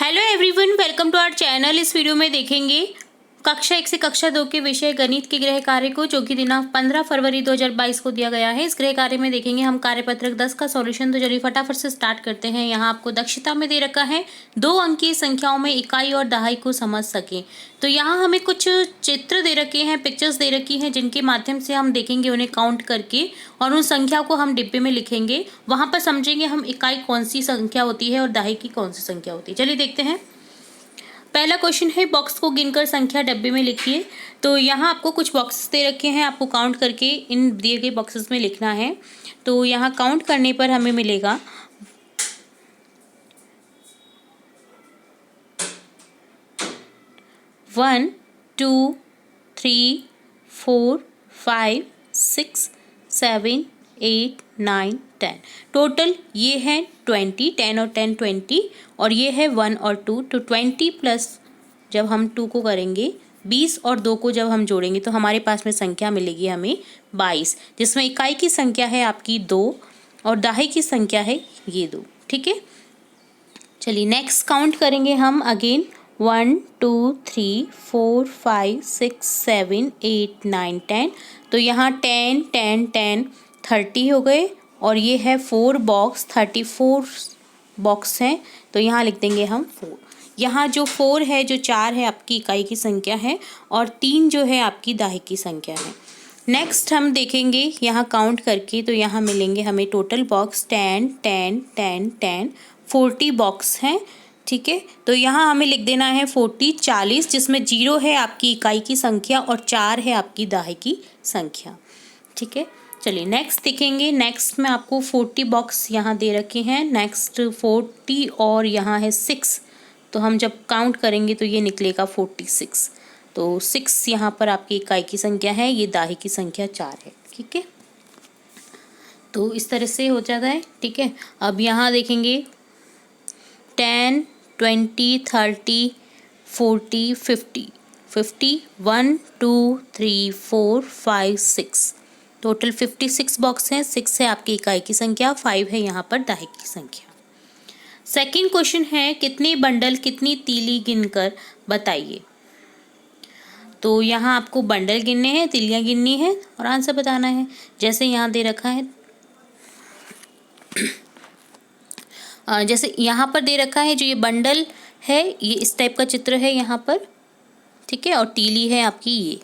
Hello everyone, welcome to our channel. इस video में देखेंगे कक्षा 1 से कक्षा 2 के विषय गणित के गृह कार्य को, जो कि दिनांक 15 फरवरी 2022 को दिया गया है। इस गृह कार्य में देखेंगे हम कार्यपत्रक 10 का सॉल्यूशन। तो चलिए फटाफट से स्टार्ट करते हैं। यहाँ आपको दक्षता में दे रखा है 2 अंकीय संख्याओं में इकाई और दहाई को समझ सकें। तो यहाँ हमें कुछ चित्र दे रखे हैं, पिक्चर्स दे रखी हैं, जिनके माध्यम से हम देखेंगे उन्हें काउंट करके और उन संख्या को हम डिब्बे में लिखेंगे। वहाँ पर समझेंगे हम इकाई कौन सी संख्या होती है और दहाई की कौन सी संख्या होती है। चलिए देखते हैं। पहला क्वेश्चन है, बॉक्स को गिनकर संख्या डब्बे में लिखिए। तो यहाँ आपको कुछ बॉक्सेस दे रखे हैं, आपको काउंट करके इन दिए गए बॉक्सेस में लिखना है। तो यहाँ काउंट करने पर हमें मिलेगा 1 2 3 4 5 6 7 8 9 10। टोटल ये है 20, 10 और 10 20, और ये है 1 और 2। तो 20 प्लस जब हम 2 को करेंगे 20 और 2 को जब हम जोड़ेंगे तो हमारे पास में संख्या मिलेगी हमें 22, जिसमें इकाई की संख्या है आपकी 2 और दहाई की संख्या है ये 2। ठीक है, चलिए नेक्स्ट काउंट करेंगे हम अगेन 1 2 3 4 5 6 7 8 9 10। तो यहाँ 10 10 10 30 हो गए, और ये है 4 बॉक्स, 34 बॉक्स हैं। तो यहाँ लिख देंगे हम 4। यहाँ जो 4 है, जो 4 है आपकी इकाई की संख्या है, और 3 जो है आपकी दहाई की संख्या है। नेक्स्ट हम देखेंगे यहाँ काउंट करके, तो यहाँ मिलेंगे हमें टोटल बॉक्स 10 10 10 10 40 बॉक्स हैं। ठीक है, तो यहाँ हमें लिख देना है 40 40, जिसमें 0 है आपकी इकाई की संख्या और 4 है आपकी दहाई की संख्या। ठीक है, चलिए नेक्स्ट देखेंगे। नेक्स्ट में आपको 40 बॉक्स यहाँ दे रखे हैं। नेक्स्ट 40 और यहाँ है 6, तो हम जब काउंट करेंगे तो ये निकलेगा 46। तो 6 यहाँ पर आपकी इकाई की संख्या है, ये दहाई की संख्या 4 है। ठीक है, तो इस तरह से हो जाता है। ठीक है, अब यहाँ देखेंगे 10 20 30 40 50 50 1 2 3 4 5 6, टोटल 56 बॉक्स हैं। 6 है आपकी इकाई की संख्या, 5 है यहाँ पर दहाई की संख्या। सेकंड क्वेश्चन है, कितने बंडल कितनी तीली गिनकर बताइए। तो यहाँ आपको बंडल गिनने हैं, तीलियाँ गिननी है और आंसर बताना है। जैसे यहाँ दे रखा है, जैसे यहाँ पर दे रखा है, जो ये बंडल है ये इस टाइप का चित्र है यहाँ पर। ठीक है, और तीली है आपकी ये।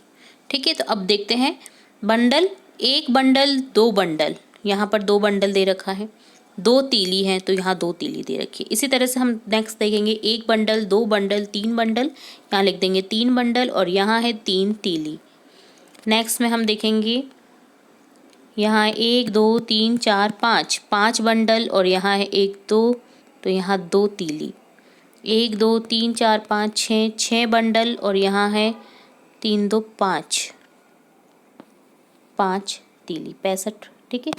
ठीक है, तो अब देखते हैं बंडल, एक बंडल, 2 बंडल, यहाँ पर 2 बंडल दे रखा है, 2 तीली हैं तो यहाँ 2 तीली दे रखी है। इसी तरह से हम नेक्स्ट देखेंगे, 1 बंडल, 2 बंडल, 3 बंडल, यहाँ लिख देंगे 3 बंडल और यहाँ है 3 तीली। नेक्स्ट में हम देखेंगे यहाँ 1 2 3 4 5, 5 बंडल और यहाँ है 1 2, तो यहाँ 2 तीली। 1 2 3 4 5 6, 6 बंडल और यहाँ है 3 2 5, 5 तीली, 65। ठीक है,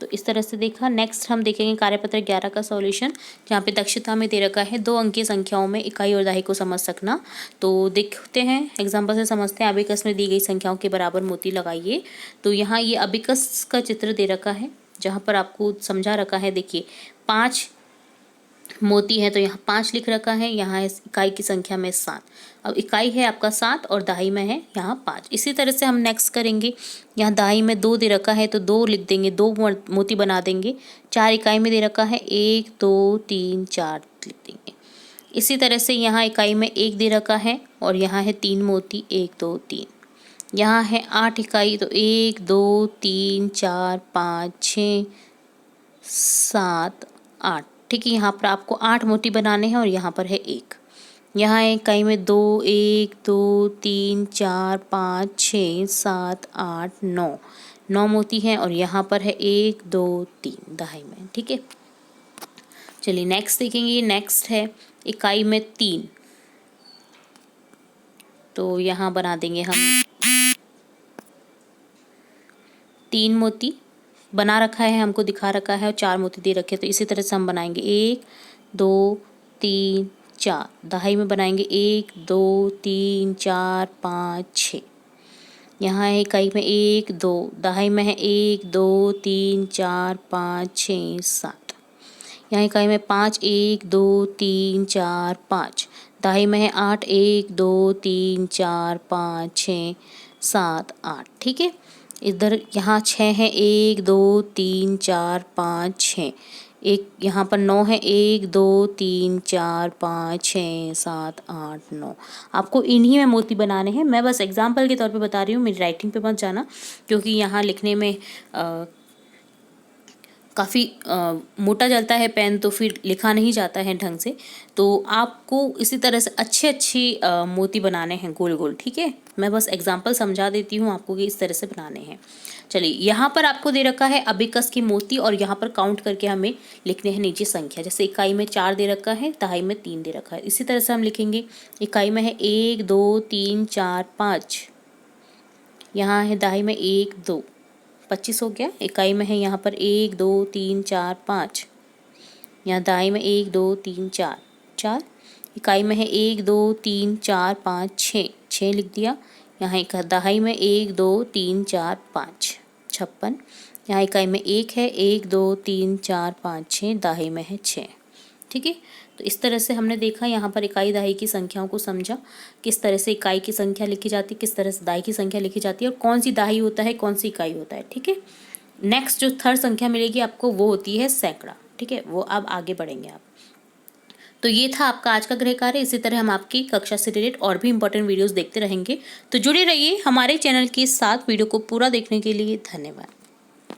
तो इस तरह से देखा। नेक्स्ट हम देखेंगे कार्यपत्र 11 का सॉल्यूशन, जहाँ पे दक्षता में दे रखा है 2 अंकीय संख्याओं में इकाई और दहाई को समझ सकना। तो देखते हैं, एग्जाम्पल से समझते हैं। अबिकस में दी गई संख्याओं के बराबर मोती लगाइए। तो यहाँ ये अबिकस का चित्र दे रखा है, जहाँ पर आपको समझा रखा है। देखिए 5 मोती है तो यहाँ 5 लिख रखा है, यहाँ है इकाई की संख्या में 7। अब इकाई है आपका 7 और दहाई में है यहाँ 5। इसी तरह से हम नेक्स्ट करेंगे, यहाँ दहाई में 2 दे रखा है तो 2 लिख देंगे, 2 मोती बना देंगे। 4 इकाई में दे रखा है, 1 2 3 4 लिख देंगे। इसी तरह से यहाँ इकाई में 1 दे रखा है और यहाँ है 3 मोती, 1 2 3। यहाँ है 8 इकाई, तो 1 2 3 4 5 6 7 8। ठीक है, यहाँ पर आपको 8 मोती बनाने हैं और यहाँ पर है 1। यहाँ है इकाई में 2 1 2 3 4 5 6 7 8 9, 9 मोती हैं और यहाँ पर है 1 2 3 दहाई में। ठीक है, चलिए नेक्स्ट देखेंगे। नेक्स्ट है इकाई में 3, तो यहाँ बना देंगे हम 3 मोती बना रखा है, हमको दिखा रखा है, और 4 मोती दे रखे। तो इसी तरह से हम बनाएंगे 1 2 3 4, दहाई में बनाएंगे 1 2 3 4 5 6। यहाँ है इकाई में 1 2, दहाई में है 1 2 3 4 5 6 7। यहाँ इकाई में 5, 1 2 3 4 5। दहाई में है 8, 1 2 3 4 5 6 7 8। ठीक है, इधर यहाँ 6 है, 1 2 3 4 5 6। एक यहाँ पर 9 है, 1 2 3 4 5 6 7 8 9। आपको इन्हीं में मोती बनाने हैं। मैं बस एग्जाम्पल के तौर पे बता रही हूँ, मेरी राइटिंग पे मत जाना, क्योंकि यहाँ लिखने में काफ़ी मोटा चलता है पेन, तो फिर लिखा नहीं जाता है ढंग से। तो आपको इसी तरह से अच्छे मोती बनाने हैं गोल गोल। ठीक है, मैं बस एग्जांपल समझा देती हूँ आपको कि इस तरह से बनाने हैं। चलिए, यहाँ पर आपको दे रखा है अबिकस की मोती, और यहाँ पर काउंट करके हमें लिखने हैं नीचे संख्या। जैसे इकाई में 4 दे रखा है, दहाई में 3 दे रखा है, इसी तरह से हम लिखेंगे। इकाई में है 1 2 3 4 5, यहाँ है दहाई में 1 2, 25 हो गया। इकाई में है यहाँ पर 1 2 3 4 5, यहाँ दहाई में 1 2 3 4 4। इकाई में है 1 2 3 4 5 6, 6 लिख दिया। यहाँ एक दहाई में 1 2 3 4 5, 56। यहाँ इकाई में 1 है, 1 2 3 4 5 6, दहाई में है 6। ठीक है, तो इस तरह से हमने देखा, यहाँ पर इकाई दहाई की संख्याओं को समझा, किस तरह से इकाई की संख्या लिखी जाती है, किस तरह से दहाई की संख्या लिखी जाती है, और कौन सी दहाई होता है, कौन सी इकाई होता है। ठीक है, नेक्स्ट जो थर्ड संख्या मिलेगी आपको वो होती है सैकड़ा। ठीक है, वो अब आगे बढ़ेंगे आप। तो ये था आपका आज का गृह कार्य। इसी तरह हम आपकी कक्षा से रिलेटेड और भी इंपॉर्टेंट वीडियोस देखते रहेंगे। तो जुड़े रहिए हमारे चैनल के साथ। वीडियो को पूरा देखने के लिए धन्यवाद।